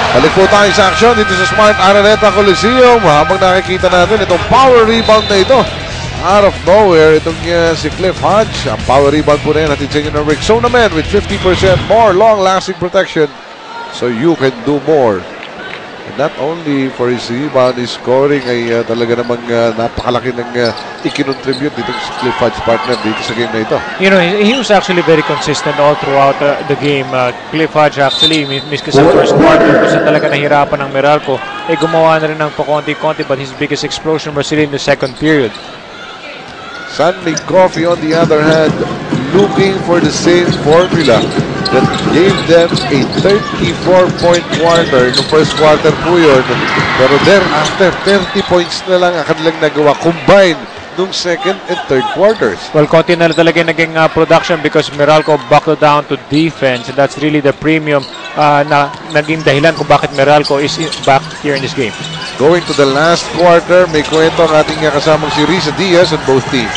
Balik po tayo sa action dito sa Smart Araneta Coliseum. Habang nakikita natin itong power rebound na ito. Out of nowhere, itong si Cliff Hodge. Ang power rebound po na yan. Natin sa inyo ng Rick Sonaman with 50% more long-lasting protection. So you can do more. And not only for his rebound, his scoring ay talaga namang napakalaki ng ikinontribute dito si Cliff Hodge partner dito sa game na ito. You know, he was actually very consistent all throughout the game. Cliff Hodge actually, miski sa first quarter, kasi talaga nahirapan ng Meralco. Gumawa na rin ng pakonti-konti, but his biggest explosion was really in the second period. Sandy Coffee, on the other hand, looking for the same formula that gave them a 34-point quarter. No first quarter po yun. Pero thereafter, 30 points na lang ang kanilang nagawa combined nung second and third quarters. Well, konti na talaga yung naging production because Meralco buckled down to defense, and that's really the premium na naging dahilan kung bakit Meralco is back here in this game. Going to the last quarter, may kwento ang ating kasamang si Risa Diaz on both teams.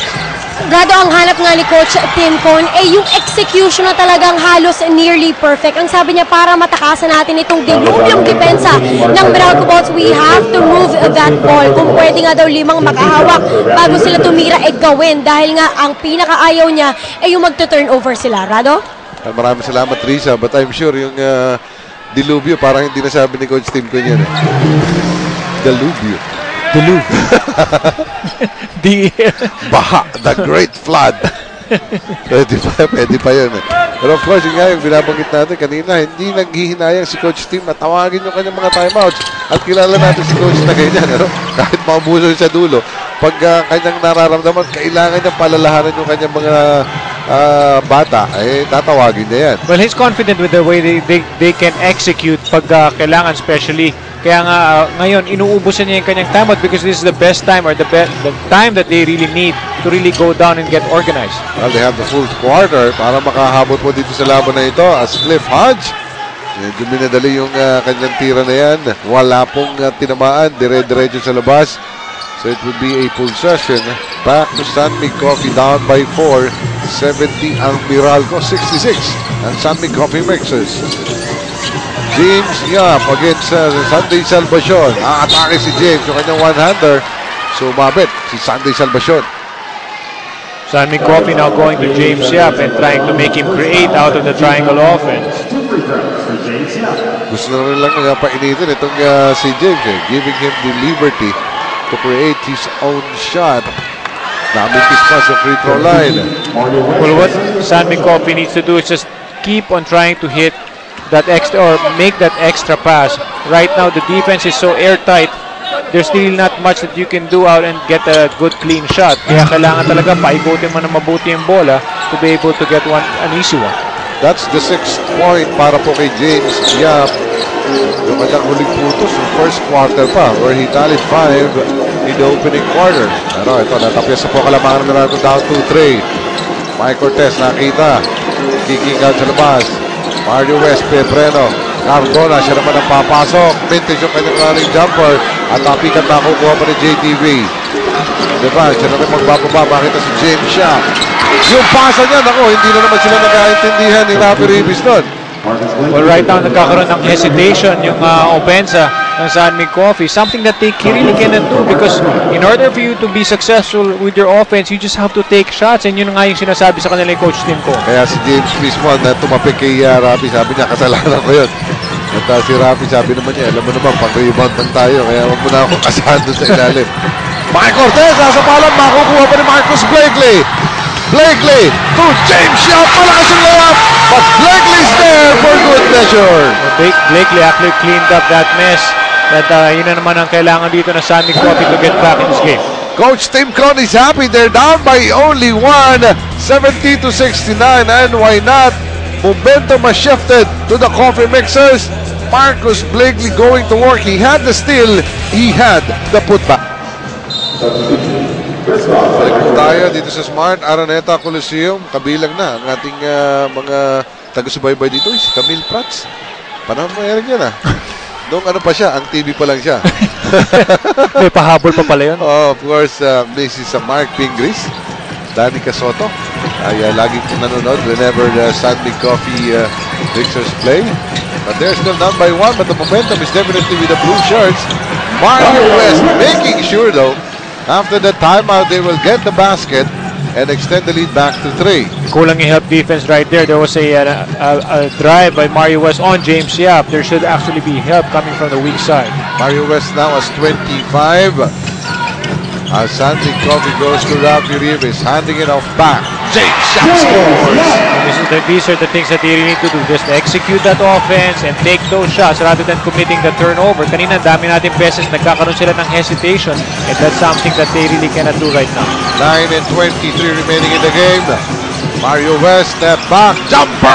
Grado, ang hanap nga ni Coach Tim Con, yung execution na talagang halos nearly perfect. Ang sabi niya, para matakasan natin itong dilubyong depensa ng Meralco Bolts, we have to move that ball. Kung pwede nga daw 5 makahawak bago sila tumira, gawin. Dahil nga, ang pinakaayaw niya yung magto-turnover sila. Rado? Maraming salamat, Risa. But I'm sure yung dilubyo, parang hindi nasabi ni Coach Tim Con yan. Dilubyo. Baha, the great flood. Pwede pa yun. Pero of course, yun nga yung binabanggit natin kanina, hindi naghihinayang si Coach Tim na tawagin yung kanyang mga timeouts. At kilala natin si Coach na ganyan. Kahit maubuso sa dulo, pag kanyang nararamdaman, kailangan niya palalahanan yung kanyang mga bata, tatawagin niya yan. Well, he's confident with the way they can execute pag kailangan, especially. Kaya nga ngayon inuubusan niya yung kanyang timeout because this is the best time or the time that they really need to really go down and get organized. Well, they have the full quarter para makahabot po dito sa laban na ito as Cliff Hodge. Medyo minadali yung kanyang tira na yan. Wala pong tinamaan, dire-diretso sa labas. So it would be a possession. Back to San Mig Coffee down by 4. 70 ang Meralco, 66 ang San Mig Coffee Mixers. James Yap against Sunday Salvacion. Atake si James, yung kanyang one-hander. Sumabit si Sunday Salvacion. San Mig Coffee now going to James Yap and trying to make him create out of the triangle offense. Gusto na rin lang painitin itong si James, giving him the liberty to create his own shot. Namintis pa sa free throw line. Well, what San Mig Coffee needs to do is just keep on trying to hit that extra or make that extra pass. Right now the defense is so airtight, there's really not much that you can do out and get a good clean shot. Kaya kailangan talaga paikutin mo na mabuti yung bola to be able to get an easy one. That's the 6th point para po kay James Yap. Yung kanyang huling putos yung first quarter pa where he tallied 5 in the opening quarter. Pero ito, natapyas po kalamangan na natin down 2-3. Mike Cortez nakita, kicking out sa labas. Mario West, Pebreno, Cardona, siya naman ang papasok. Vintage yung kanyang running jumper. At napikat na kukuha pa ni JTV. Diba, siya naman magbababa. Makita si James Shaw. Yung pasa niya, naku, hindi na naman sila nag-aintindihan ni Rafi Ribis doon. Well, right now, nagkakaroon ng hesitation yung opensa ng San Mig Coffee. Something that they really cannot do because in order for you to be successful with your offense, you just have to take shots, and yun nga yung sinasabi sa kanila yung Coach Tim Con. Kaya si James mismo na tumapik kay Rafi, sabi niya, kasalanan ko yun. At si Rafi, sabi naman niya, alam mo naman, pag-rebound lang tayo, kaya wag mo na akong kasahan doon sa ilalim. Mike Cortez, nasa palan, makukuha pa ni Marcus Blakely. Blakely to James Shaw, malakas yung layup, but Blakely's there for good measure. Well, Blakely actually cleaned up that mess. At yun na naman ang kailangan dito na San Mig Coffee to get back in this game. Coach Tim Con is happy. They're down by only 1, 70-69, and why not? Momentum has shifted to the Coffee Mixers. Marcus Blakely going to work. He had the steal. He had the putback. Balik po tayo dito sa Smart Araneta Coliseum. Kabilang na ang ating mga taga-subaybay dito, si Camille Prats. Panahon mo yan yan Noong ano pa siya, ang TV pa lang siya. May pahabol pa pala yun. Of course, Mrs. Mark Pingris, Danica Soto. Ay lagi po nanonood whenever the San Mig Coffee Sixers play. But they're still down by 1, but the momentum is definitely with the blue shirts. Mario West making sure though, after the timeout, they will get the basket and extend the lead back to 3. Kulang yung help defense right there. There was a drive by Mario West on James Yap. There should actually be help coming from the weak side. Mario West now has 25. As Sandy Coffee goes to Rafi Rivas, handing it off back. James Yap scores! These are the things that they really need to do. Just execute that offense and take those shots rather than committing the turnover. Kanina, dami natin beses nagkakaroon sila ng hesitation, and that's something that they really cannot do right now. 9 and 23 remaining in the game. Mario West, step back, jumper!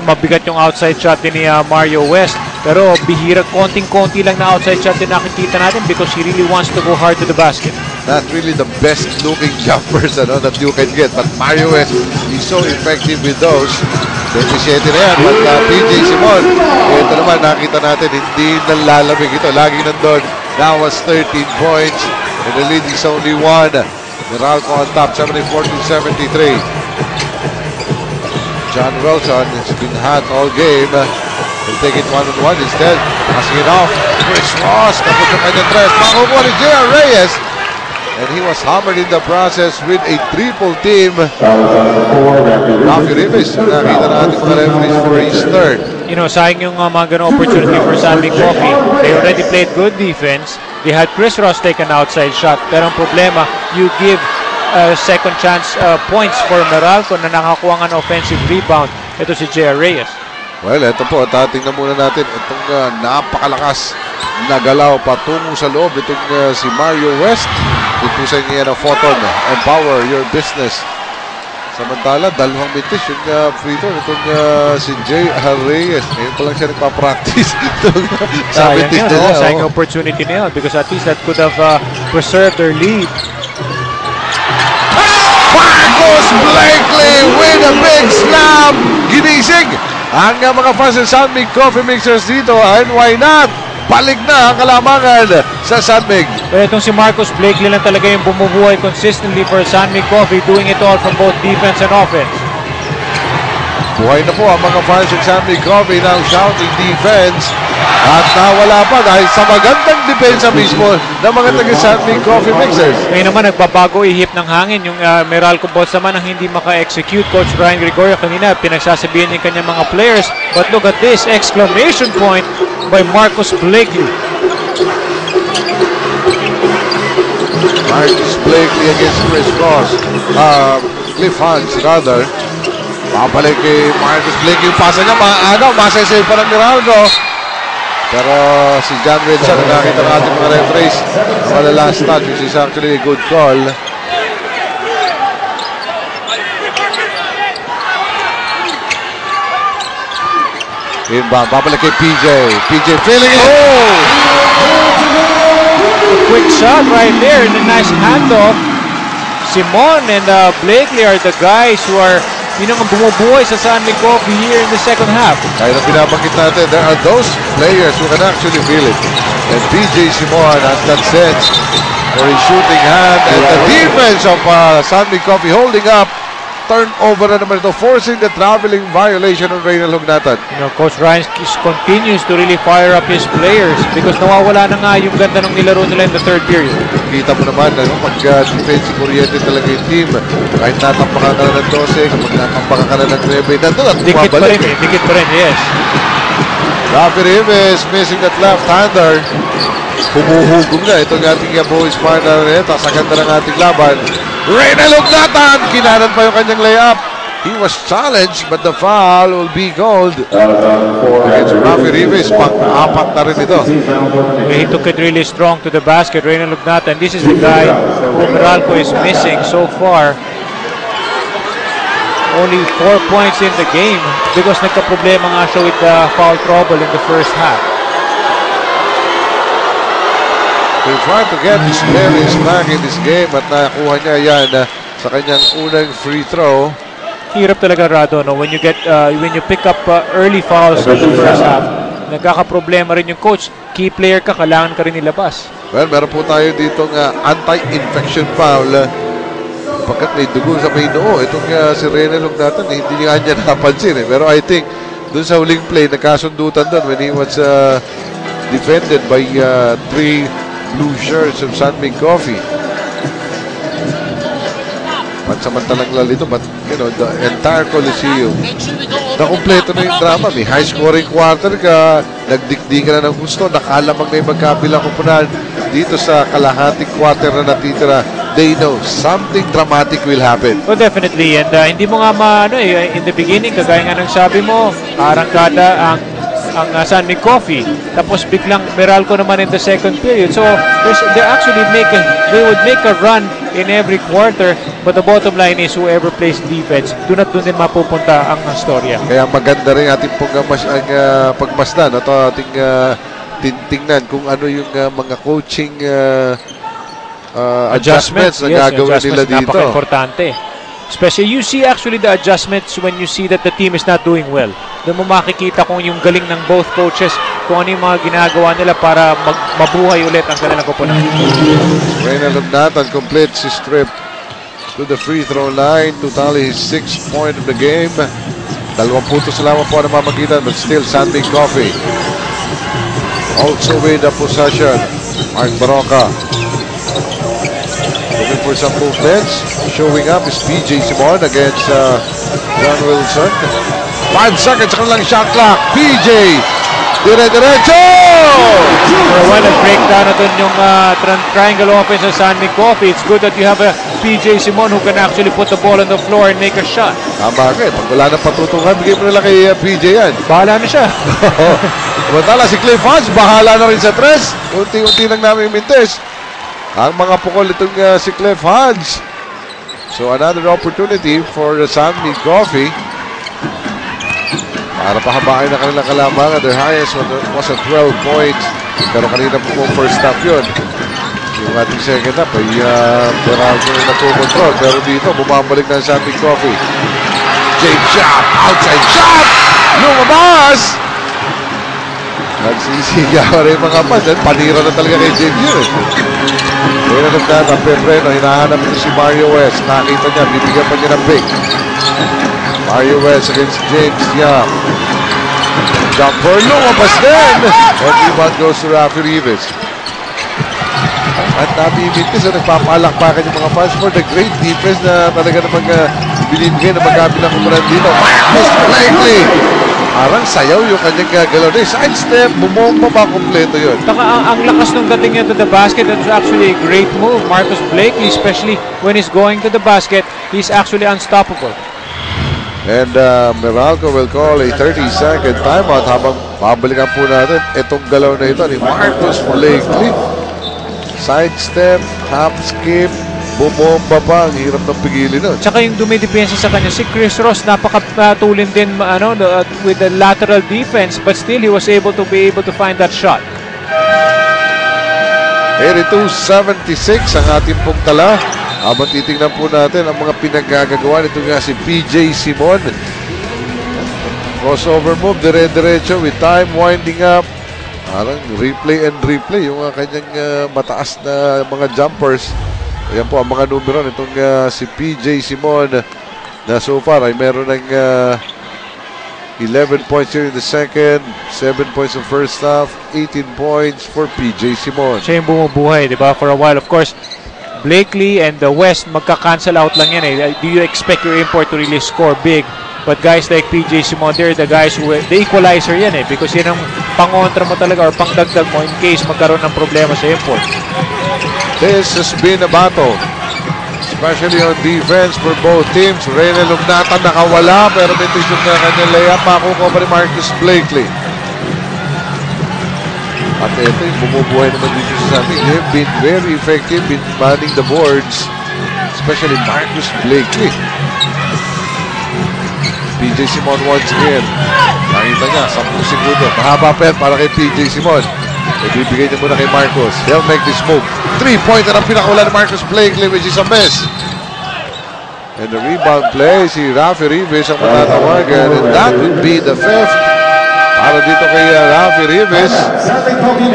Mabigat yung outside shot din ni Mario West. Pero bihira, konting-konti lang na outside shot din nakikita natin because he really wants to go hard to the basket. Not really the best looking jumpers that you can get, but Mario West is so effective with those. 27 na yan, but PJ Simon, ito naman nakita natin, hindi nalalamig ito. Lagi nandun. Now was 13 points, and the lead is only 1. Meralco on top, 74-73. John Wilson has been hot all game. He'll take it one-on-one instead. Passing it off. Chris Ross, tapos yung kanyang tres. Makukuha ni J.R. Reyes. And he was hammered in the process with a triple team. Rafi Rivas, nakita natin mga referees for his third. You know, sayang yung mga ganong opportunity for Sammy Coffee. They already played good defense. They had Chris Ross take an outside shot. Pero ang problema, you give second chance points for Meralco na nakakuha ng offensive rebound. Ito si J.R. Reyes. Well, ito po, tingnan muna natin itong napakalakas na galaw patungo sa loob itong si Mario West. Ipusan niya ng photon, empower your business. Samantala, dalawang mintis yung free throw itong si J.R. Reyes. Ngayon pa lang siya nagpa-practice. Sayang yun, sayang opportunity na yun because at least that could have preserved their lead. Marcus Blakely with a big slam! Ginising ang mga fans ng Sunmig Coffee Mixers dito, and why not? Balik na ang kalamangan sa Sunmig. Pero itong si Marcus Blakely lang talaga yung bumubuhay consistently for Sunmig Coffee, doing it all from both defense and offense. Buhay na po ang mga fans ng Sunmig Coffee ng shouting defense at nawala pa dahil sa magandang depensa mismo ng mga taga-Sunmig Coffee Mixers. Ngayon naman nagbabago ihip ng hangin yung Meralco Bots naman ang hindi maka-execute. Coach Ryan Gregorio kanina pinagsasabihan niya yung kanyang mga players, but look at this exclamation point by Marcus Blakely. Marcus Blakely against Chris Ross. Cliff Hans rather. Babalik kay Marcus Blakely yung pasa niya, masasave pa ng Meralco. Pero si John Wilson, nakita ng ating mga referees, wala last touch, which is actually a good call. Babalik kay PJ. PJ feeling it. Oh! A quick shot right there and a nice handoff. Simon and Blakely are the guys who are bumubuhay sa Sunmig Coffee here in the second half. Kaya na binabanggit natin, there are those players who can actually feel it. And PJ Simon has that sense for his shooting hand. And the defense of Sunmig Coffee holding up. Turnover na naman ito, forcing the traveling violation of Reynald Hugnatan. Coach Ryan continues to really fire up his players because nawawala na nga yung ganda ng nilaro nila in the third period. Kita mo naman, pag-defensive oriented talaga yung team. Kahit natampakan ka na ng 12, kapag natampakan ka na ng 9, nandun at bumabalik. Dikit pa rin, yes. Rafi Rivas missing that left-hander. Humuhugong na itong ating boys partner na ito sa ganda ng ating laban. Reynald Hugnatan, kinanan pa yung kanyang layup. He was challenged but the foul will be called against Rafi Rivas. Pang-apat na rin ito. He took it really strong to the basket, Reynald Hugnatan. This is the guy who Meralco is missing so far. Only 4 points in the game because nagka-problema nga siya with the foul trouble in the first half. He tried to get his players back in this game at nakakuha niya yan sa kanyang unang free throw. Hirap talaga, Rado, no? When you pick up early fouls in the first half, nagkakaproblema rin yung coach. Key player ka, kailangan ka rin nilabas. Well, meron po tayo dito ng anti-infection foul pagkat may dugo sa may noo. Itong si Rene Lugnatan, hindi niya napansin eh. Pero I think, dun sa huling play, nagkasundutan doon when he was defended by 3 blue shirts of Sunbeam Coffee. Pansamantalang lalito, but you know, the entire Coliseum, nakumpleto na yung drama. May high-scoring quarter ka, nagdikdi ka na ng gusto, nakalamang na yung magkabilang kupunan dito sa kalahating quarter na natitira. They know something dramatic will happen. Well, definitely. And hindi mo nga in the beginning, kagaya nga ng sabi mo, arangkada ang Sunbeam Coffee. Tapos biglang Meralco naman in the second period. So they actually would make a run in every quarter, but the bottom line is whoever plays defense, doon din mapupunta ang storya. Kaya maganda rin ating pagmasdan at ating tingnan kung ano yung mga coaching adjustments na gagawin nila dito. Napaka-importante. Especially, you see actually the adjustments when you see that the team is not doing well. Doon mo makikita kung yung galing ng both coaches, kung ano yung mga ginagawa nila para mabuhay ulit ang kanilang koponan. Reyna Lugnatan completes his trip to the free throw line to tally his 6th point of the game. 2 puntos lamang po na mamagitan, but still Sunbeam Coffee also with the possession. Mark Baroka looking for some movements. Showing up is PJ Simon against John Wilson. 5 seconds sa kanilang shot clock. PJ! Dire-diretso! For a while, breakdown na dun yung triangle offense ng Sunbeam Coffee. It's good that you have a PJ Simon who can actually put the ball on the floor and make a shot. Tama ka eh. Pag wala nang patutungan, bigay mo nila kay PJ yan. Bahala na siya. Samantala si Cliff Hodge, bahala na rin sa tres. Unti-unti lang namin mintes ang mga pukol itong si Cliff Hodge. So another opportunity for the Sunbeam Coffee para pahabain na kanilang kalamangan. Their highest was at 12 points. Pero kanina po first half yun. Yung ating second half ay Meralco na nagko-control. Pero dito, bumabalik na ang Sunbeam Coffee. James Shop, outside shot! Lumabas! Nagsisigaw rin mga fans. Panira na talaga kay James yun. Kaya nagdaan ang Pepreno. Hinahanap ito si Mario West. Nakita niya, bibigyan pa niya ng big. Mario West against James Yap. Jumper, lumabas din! And rebound goes to Rafi Rivas. At nabibigtis na nagpapalakpakan yung mga fans for the great defense na talaga namang binibigay na magkabilang kumulan dito. Marcus Blakely! Parang sayaw yung kanyang gagalaw. Side step, bumomba pa kompleto yun. Ang lakas nung dating niya to the basket. That was actually a great move. Marcus Blakely, especially when he's going to the basket, he's actually unstoppable. And Meralco will call a 30-second timeout habang babalikan po natin itong galaw na ito ni Marcus Blakely. Side step, hop skip, bumomba pa. Ang hirap ng pigilin nun. Tsaka yung dumidepensa sa kanya, si Chris Ross, napakatulin din with the lateral defense, but still he was able to find that shot. 82-76 ang ating pong tala. Habang titingnan po natin ang mga pinagagagawa nito nga si PJ Simon. Crossover move, dire-diretso with time winding up. Parang replay and replay yung kanyang mataas na mga jumpers. Ayan po ang mga numero nitong si PJ Simon na so far ay meron ng 11 points here in the second, 7 points in first half, 18 points for PJ Simon. Siya yung bumubuhay, di ba? For a while, of course, Blakely and the West magka-cancel out lang yan eh. Do you expect your import to really score big? But guys like PJ Simon, they're the guys who, the equalizer yan eh. Because yan ang pangontra mo talaga or pangdagdag mo in case magkaroon ng problema sa import. This has been a battle, especially on defense for both teams. Reyna Lugnatan nakawala pero may tisyon na kanyang layup. Makukuha pa ni Marcus Blakely. At ito yung bumubuhay naman dito sa amin. They've been very effective in manning the boards, especially Marcus Blakely. PJ Simon once again. Nakita niya, 10 segundo. Mahaba pa yan para kay PJ Simon. Ibibigay niya muna kay Marcus. He'll make this move. 3-pointer ang pinakula ni Marcus Blakely, which is a miss. And the rebound play, si Rafi Rivas ang matatawagan. And that would be the 5th. Para dito kay Rafi Rivas.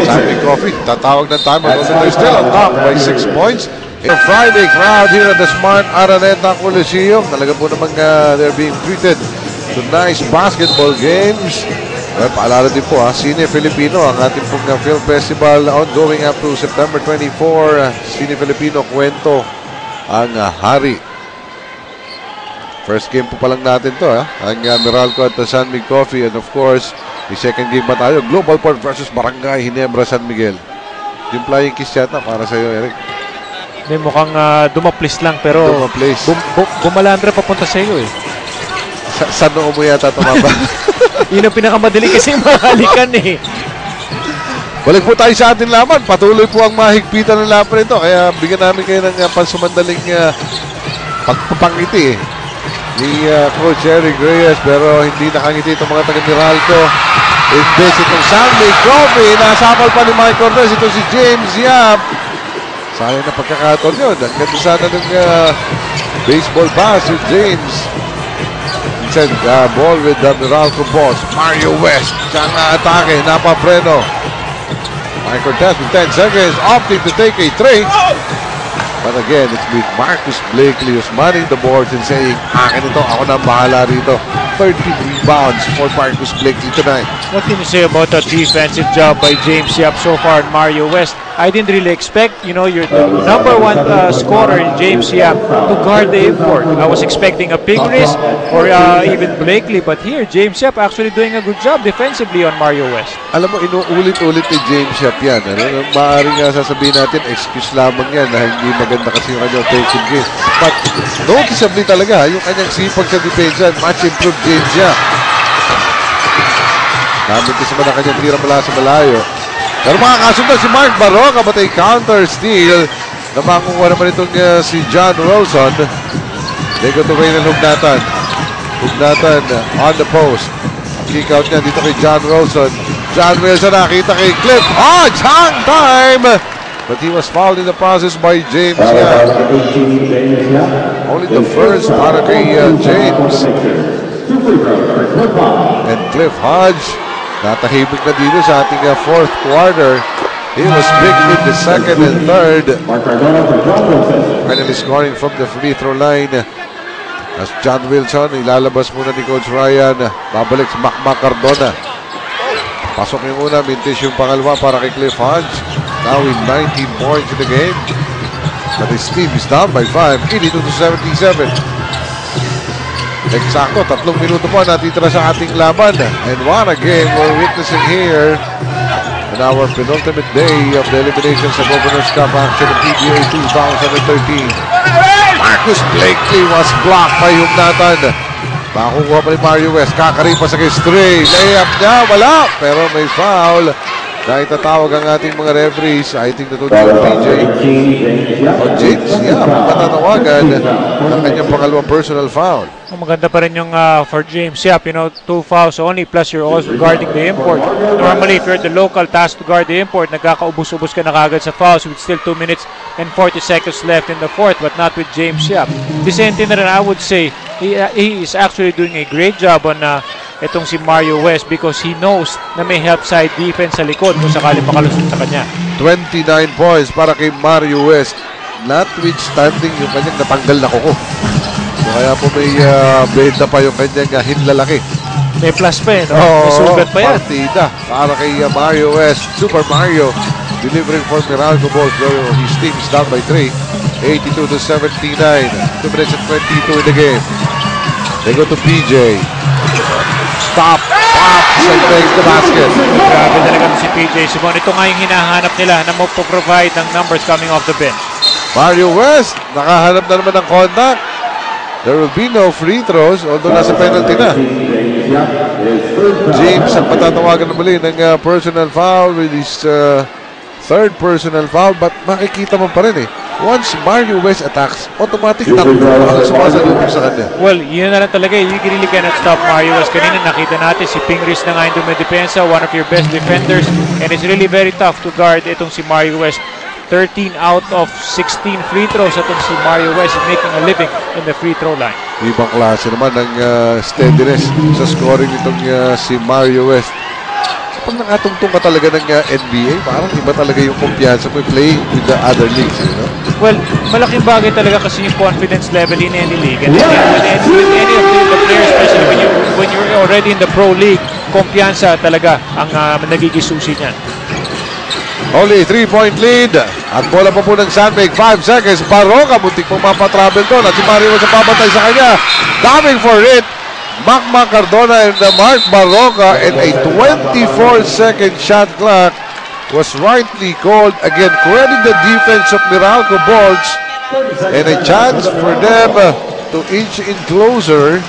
Sunbeam Coffee, tatawag ng timeout. They're still on top by 6 points. A Friday crowd here at the Smart Araneta Coliseum. Talaga po namang they're being treated to nice basketball games. Well, paalala din po Cine Filipino, ang ating pong film festival ongoing up to September 24. Cine Filipino, kwento ang hari. First game po pa lang natin to ang Meralco at San Miguel Coffee, and of course, may second game pa tayo, Global Port versus Barangay Ginebra San Miguel. Yung flying kiss yata para sa iyo, Eric. May mukhang dumaplis lang pero bumalandra papunta sa iyo Sa noo mo yata tumaba. Yun ang pinakamadali kasi mahalikan Balik po tayo sa ating laban. Patuloy po ang mahigpitan ng laban ito. Kaya bigyan namin kayo ng pansumandaling pagpapangiti ni Coach Eric Reyes, pero hindi nakangiti itong mga taga-Meralco. Imbes itong San Miguel Coffee. Nasapal pa ni Mike Cortez. Ito si James Yap. Sayang na pagkakataon yun. Ang ganda sana ng baseball pass with James. Instead, ball with the Meralco boss, Mario West. Siyang atake, napapreno. Mike Cortez with 10 seconds, opting to take a 3. But again, it's with Marcus Blakely who's manning the boards and saying, akin ito, ako na bahala rito. 13 rebounds for Marcus Blakely tonight. What can you say about that defensive job by James Yap so far and Mario West? I didn't really expect, you're the number one scorer in James Yap to guard the import. I was expecting a Pingris or even Blakely, but here, James Yap actually doing a good job defensively on Mario West. Alam mo, inuulit-ulit ni James Yap yan. Maaaring sasabihin natin, excuse lamang yan na hindi maganda kasi yung kanyang taking game. But noticeably talaga, yung kanyang sipag sa depensa, much improved James Yap. Gamit kasi man ang kanyang tira mula sa malayo. Pero makakasundan si Mark Baroka, but a counter steal. Namakuha naman itong si John Wilson. They go to Raynel Hugnatan. Hugnatan on the post. Kick out niya dito kay John Wilson. John Wilson nakita kay Cliff Hodge. Hang time! But he was fouled in the process by James Yap. Only the first para kay James. And Cliff Hodge natahimik na dito sa ating fourth quarter. He was big in the second and third. Finally scoring from the free throw line. As John Wilson, ilalabas muna ni Coach Ryan. Babalik si Macmac Cardona. Pasok yung una, mintis yung pangalawa para kay Cliff Hodge. Now with 19 points in the game. But his team is down by 5, 82-77. Eksakto, 3 minuto po natitira sa ating laban. And what a game we're witnessing here in our penultimate day of the elimination sa Governor's Cup action of PBA 2013. Marcus Blakely was blocked by Hugnatan. Makukuha pa ni Mario West. Kakaripa sa Stray. Layup niya, wala. Pero may foul. Na itatawag ang ating mga referees. I think na ito yung PJ. O James, matatawagan ang kanyang pangalawang personal foul. Maganda pa rin yung for James Yap, 2 fouls only, plus you're also guarding the import. Normally, if you're the local tasked to guard the import, nagkakaubos-ubos ka na kagad sa fouls with still 2 minutes and 40 seconds left in the fourth, but not with James Yap. Vicente na rin, I would say, he is actually doing a great job on itong si Mario West because he knows na may help side defense sa likod kung sakali makalusot sa kanya. 29 points para kay Mario West. Notwithstanding yung kanyang natanggal na kuko. So kaya po may beda pa yung kanyang hinlalaki. May plus pa no? May sugat pa yan. Partida para kay Mario West. Super Mario delivering for Meralco Balls. His team is down by 3. 82-79. 2 minutes and 22 in the game. They go to PJ. Stop! Segment the basket. Grabe talaga si PJ Simon. Ito nga yung hinahanap nila na mo-provide ng numbers coming off the bench. Mario West, nakahanap na naman ng contact. There will be no free throws, although nasa penalty na. James ang patatawagan na muli ng personal foul with his third personal foul, but makikita mo pa rin once Mario West attacks, automatic ang sumasalubog sa kanya. Well, yun na lang talaga. You really cannot stop Mario West. Kanina nakita natin si Pingris na nga yung dumidepensa, one of your best defenders, and it's really very tough to guard itong si Mario West. 13 out of 16 free throws itong si Mario West making a living in the free throw line. Ibang klase naman ng steadiness sa scoring itong si Mario West. pag nakatungtong ka talaga ng NBA, parang iba talaga yung kumpiyansa mo playing with the other leagues, you know? Well, malaking bagay talaga kasi yung confidence level in any league. And with any of the players, especially when you're already in the pro league, kumpiyansa talaga ang nagiging susi niyan. Only 3-point lead. At bola pa po ng Sandbake. 5 seconds. Barroca, buntik pong mapatravel doon. At si Mario sa pabantay sa kanya. Diving for it. Macma Cardona and Mark Barroca. And a 24-second shot clock was rightly called. Again, credit the defense of Meralco Bolts. And a chance for them to inch in closer.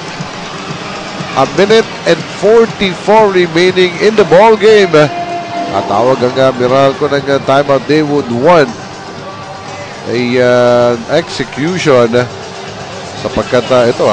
A minute and 44 remaining in the ball game. At tawag ang Meralco ng timeout. They would want a execution sapagkat ito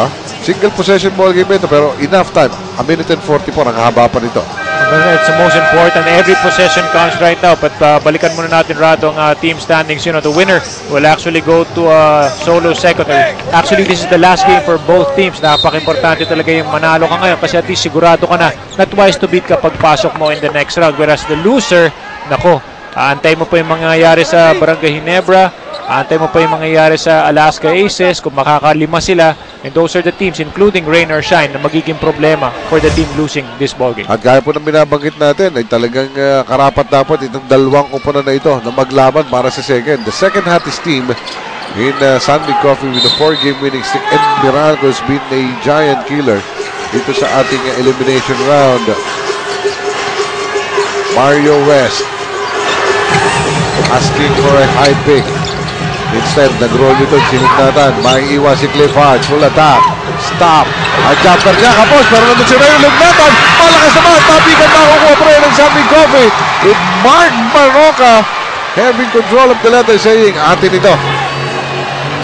single possession ball game ito pero enough time. A minute and 44 ang haba pa nito. It's the most important. Every possession counts right now. But balikan muna natin rato ang team standings. You know, the winner will actually go to a solo second. Actually, this is the last game for both teams. Napaka-importante talaga yung manalo ka ngayon kasi at least sigurado ka na twice to beat kapag pasok mo in the next round. Whereas the loser, nako, aantay mo pa yung mangyayari sa Barangay Ginebra, aantay mo pa yung mangyayari sa Alaska Aces kung makakalima sila. And those are the teams, including rain or shine, na magiging problema for the team losing this ballgame. At gaya po ng binabanggit natin, ay talagang karapat dapat itong dalawang kupunan na ito na maglaban para sa second. The second hottest team in Sandbake Coffee with a 4-game winning streak, and Meralco has been a giant killer dito sa ating elimination round. Mario West asking for a high pick. Instead, nag-roll ito, sinignatan. Maiiwas si Cliff Hart. Full attack. Stop. Ang jumper niya, kapos. Pero nandun si Rayo Lugnatan. Malakas naman. Tabigan na kukuha pa rin ng Sandbake Coffee. With Mark Barroca having control of the letter saying, atin ito.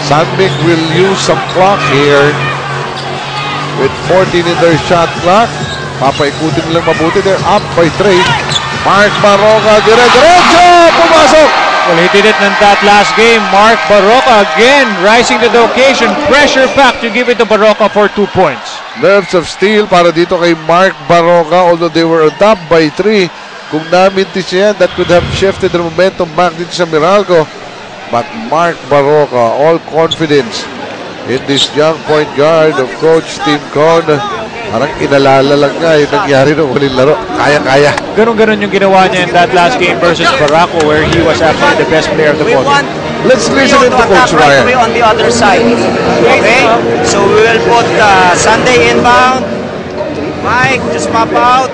Sandbake will use some clock here. With 14 in their shot clock. Papaikutin nilang mabuti. They're up by 3. Mark Barroca. Dire-diretso. Pumasok. Well, he did it in that last game. Mark Barroca again rising to the occasion. Pressure pack to give it to Barroca for 2 points. Nerves of steel para dito kay Mark Barroca. Although they were on top by 3. Kung namintis yan, that could have shifted the momentum back dito sa Meralco. But Mark Barroca, all confidence in this young point guard of Coach Tim Con. Parang inalala lang nga yung nangyari nung huling laro. Kaya-kaya. Ganon-ganon yung ginawa niya in that last game versus Barroco where he was actually the best player of the ball. Let's listen to Coach Ryan. Right on the other side. Okay? So we will put Sunday inbound. Mike, just pop out.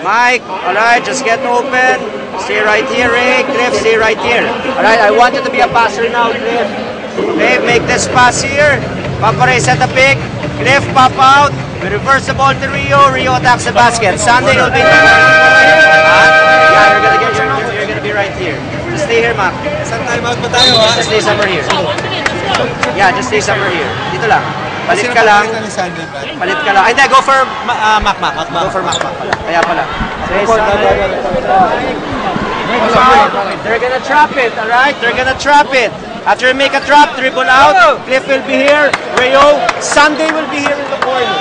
Mike, alright, just get open. Stay right here, Ray. Cliff, stay right here. Alright, I want you to be a passer now, Cliff. Okay, make this pass here. Papa Ray set a pick. Cliff, pop out. We reverse the ball to Rio. Rio attacks the basket. Sunday will be there. Yeah, you're gonna get your number. You're gonna be right here. Just stay here, Mac. Isang time out pa tayo, ha? Just stay somewhere here. Yeah, just stay somewhere here. Dito lang. Palit ka lang. Palit ka lang. Ay, hindi. Go for Mac. Go for Mac pala. Kaya pala. Stay somewhere. They're gonna trap it, alright? They're gonna trap it. After you make a trap, dribble out. Cliff will be here. Rayo. Sunday will be here in the corner.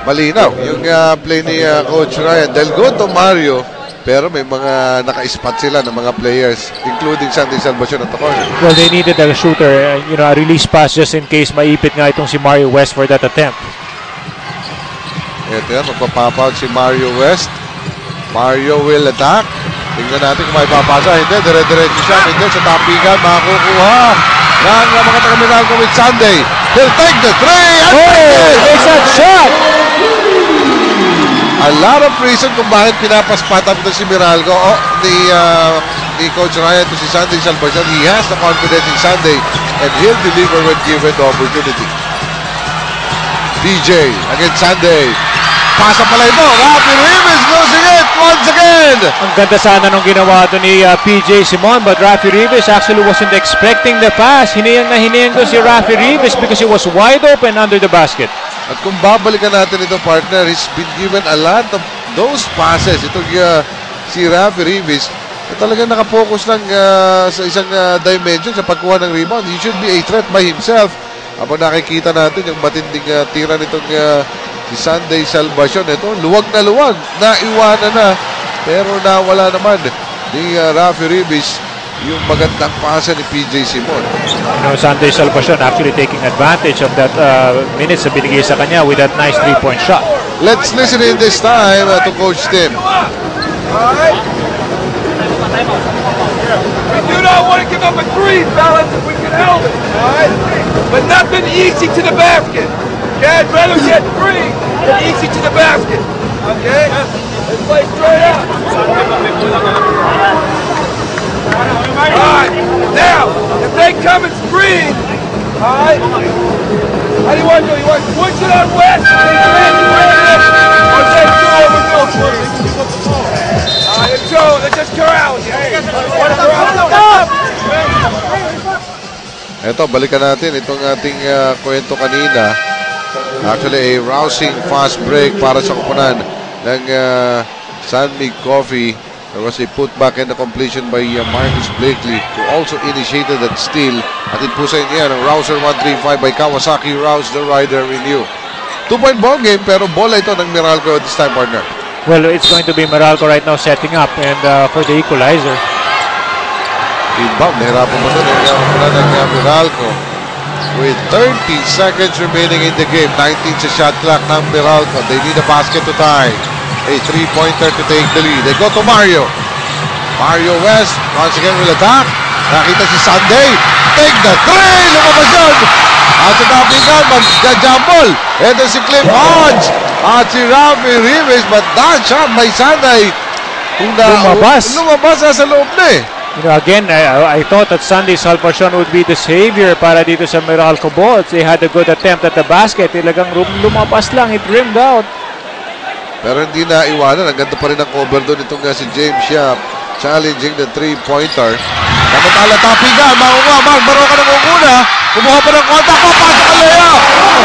Malinaw yung play ni Coach Ryan. They'll go to Mario, pero may mga naka-spot sila ng mga players, including Sunday Salvacion at the corner. Well, they needed a shooter, a release pass just in case maipit nga itong si Mario West for that attempt. Ito yan, magpapop out si Mario West. Mario will attack. Tingnan natin kung may papasa. Hindi, dire-diretso siya. Hindi, sa tapigan, makukuha ng mga taga-Meralco with Sunday. He'll take the three. It's a shot! A lot of reason kung bakit pinapaspat up na si Meralco ni Coach Ryan to si Sunday Salvacion. He has the confidence in Sunday and he'll deliver when given the opportunity. DJ against Sunday. Pasa pala ito. Rafi Rivas losing it once again. Ang ganda sana nung ginawa ito ni PJ Simon, but Rafi Rivas actually wasn't expecting the pass. Hiniyang na hiniyang doon si Rafi Rivas because he was wide open under the basket. At kung babalikan natin ito, partner, he's been given a lot of those passes. Ito si Rafi Rivas na talagang nakapokus lang sa isang dimension sa pagkuha ng rebound. He should be a threat by himself. Habang nakikita natin yung matinding tira nitong si Sunday Salvacion. Ito, luwag na luwag. Naiwanan na. Pero nawala naman ni Rafi Ribis yung magandang pasa ni PJ Simon. Sunday Salvacion actually taking advantage of that minutes na binigay sa kanya with that nice 3-point shot. Let's listen in this time to Coach Tim. We do not want to give up a three, fellas, if we can help it, all right? But nothing easy to the basket. Okay, I'd rather get three than easy to the basket. Okay? Let's play straight up. Alright, now, if they come and screen, alright, how do you want to do it? You want to push it on West, or take two over Milford? Alright, let's just corral you. Eto, balikan natin itong ating kwento kanina. Actually, a rousing fast break para sa kupunan ng San Mig Coffee. There was a putback and a completion by Marcus Blakely, who also initiated that steal. At inpusan niya ng Rouser 135 by Kawasaki Rouse, the rider renew. 2-point ball game, pero bola ito ng Meralco at this time, partner. Well, it's going to be Meralco right now setting up and for the equalizer. Inbound, nahirapan mo doon ng Meralco. With 30 seconds remaining in the game, 19 sa shot clock ng Meralco. They need a basket to tie. A three-pointer to take the lead. They go to Mario. Mario West, once again will attack. Nakita si Sunday. Take the three! Lumabas yun! At sa tapikan, mag-jumble. Ito si Cliff Hodge. At si Rafi Rivas. But that shot by Sunday. Lumabas sa loob na eh. Again, I thought that Sunday Salvacion would be the savior para dito sa Meralco Bolts. They had a good attempt at the basket. Talagang lumabas lang. It rimmed out. Pero hindi na iwanan. Ang ganda pa rin ang cover doon. Itong si James Yap challenging the three-pointer. Samantala, tapigan. Makuha. Mark Baroka na muna. Kumuha pa ng contact. Papasok ang layup.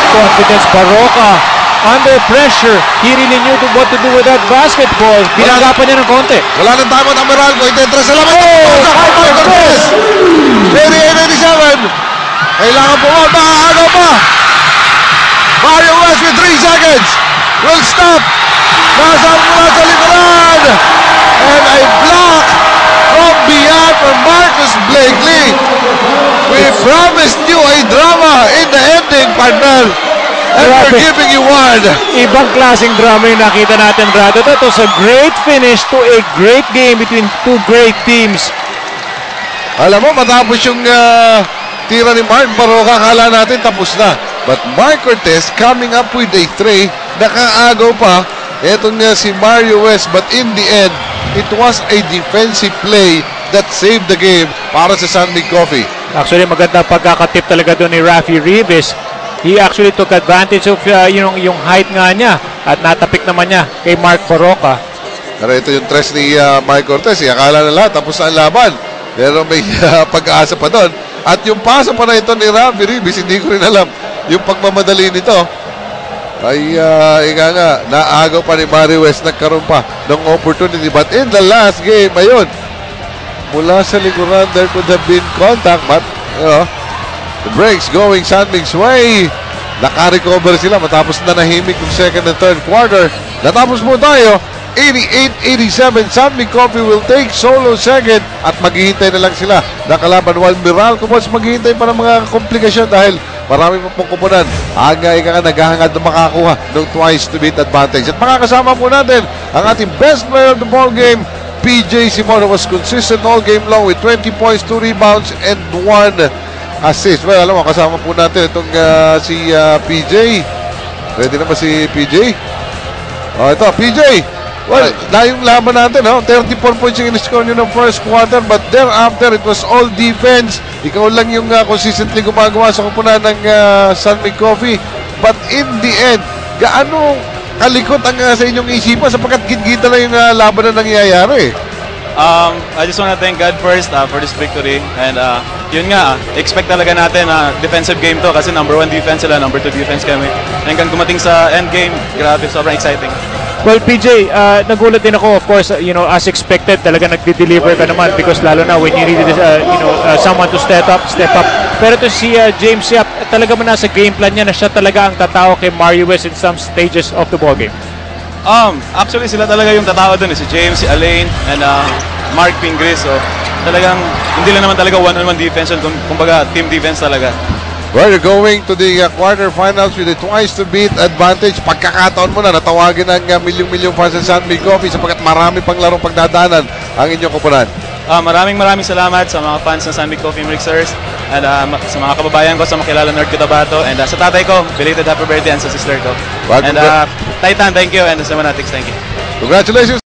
Confidence Baroka. Under pressure. He really knew what to do with that basketball. Binagapan niya ng konti. Wala nang time ang Meralco. Itentra sa laman. Mark Cortez. 88-87. Kailangan po. Maaagaw pa. Mario West with 3 seconds. Will stop. Nasaan mula sa likuran. And a block from beyond from Marcus Blakely. We promised you a drama in the ending, partner. And we're giving you one. Ibang klaseng drama yung nakita natin, Brad. That was a great finish to a great game between two great teams. Alam mo, matapos yung tira ni Mark Baroka, akala natin tapos na. But Mark Cortez coming up with a three. Nakaagaw pa. Ito nga si Mario West. But in the end, it was a defensive play that saved the game para sa San Mig Coffee. Actually, maganda pagkakatip talaga doon ni Rafi Rivas. He actually took advantage of yung height nga niya at natapik naman niya kay Mark Baroka. Pero ito yung tres ni Mark Cortez. Akala na lahat, tapos na ang laban. Pero may pag-aasa pa doon. At yung pasa pa na ito ni Rafi Rivas, hindi ko rin alam. Yung pagmamadali nito, ay naagaw pa ni Mario West, nagkaroon pa ng opportunity. But in the last game, ayun, mula sa likuran, there could have been contact. But, the breaks going San Mig's way. Naka-recover sila matapos na nahimik yung second and third quarter. Natapos mo tayo, 88-87. San Mig Coffee will take solo second at maghihintay na lang sila nakalaban, while Meralco Boys maghihintay pa ng mga komplikasyon dahil marami pa pong kupunan. Naghahangad na makakuha ng twice to beat advantage. At makakasama po natin ang ating best player of the ball game, PJ Simon, was consistent all game long with 20 points, 2 rebounds, and 1 assist. Well, alam mo, kasama po natin itong si PJ. Ready na ba si PJ? Ito, PJ. Well, na yung laban natin, 34 points yung in-score nyo ng first quarter, but thereafter, it was all defense. Ikaw lang yung consistently gumagawa sa kupunan ng San Mig Coffee. But in the end, gaano kalikot ang sa inyong isipan sapagkat git-gita na yung laban na nangyayari? I just want to thank God first for this victory. And yun nga, expect talaga natin defensive game to kasi number 1 defense sila, number 2 defense kami. Hanggang dumating sa end game, grabe, sobrang exciting. Well, PJ, nagulat din ako, of course, as expected, talaga nagde-deliver ka naman because lalo na when you need someone to step up. Pero to si James Yap, talaga man nasa game plan niya na siya talaga ang tatao kay Mario West in some stages of the ballgame. Actually, sila talaga yung tatao dun. Si James, si Alain, and Mark Pingris. So, talagang, hindi lang naman talaga one-on-one defense. Kumbaga, team defense talaga. Well, you're going to the quarterfinals with a twice-to-beat advantage. Pagkakataon mo na, natawagin ng milyong-milyong fans sa San Miguel Coffee sapagkat marami pang larong pagdadaanan ang inyong koponan. Maraming salamat sa mga fans ng San Miguel Coffee Mixers and sa mga kababayan ko sa makilala North Cotabato and sa tatay ko, belated happy birthday and sa sister ko. Well, and Titan, thank you, and sa Manatics, thank you. Congratulations!